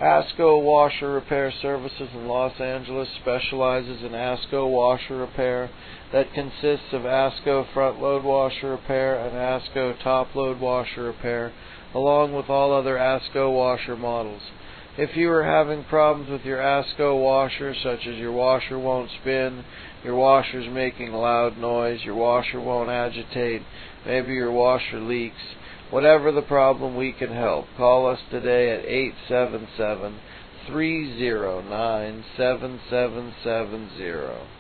Asko Washer Repair Services in Los Angeles specializes in Asko washer repair that consists of Asko front load washer repair and Asko top load washer repair, along with all other Asko washer models. If you are having problems with your Asko washer, such as your washer won't spin, your washer's making loud noise, your washer won't agitate, maybe your washer leaks, whatever the problem, we can help. Call us today at 877-309-7770.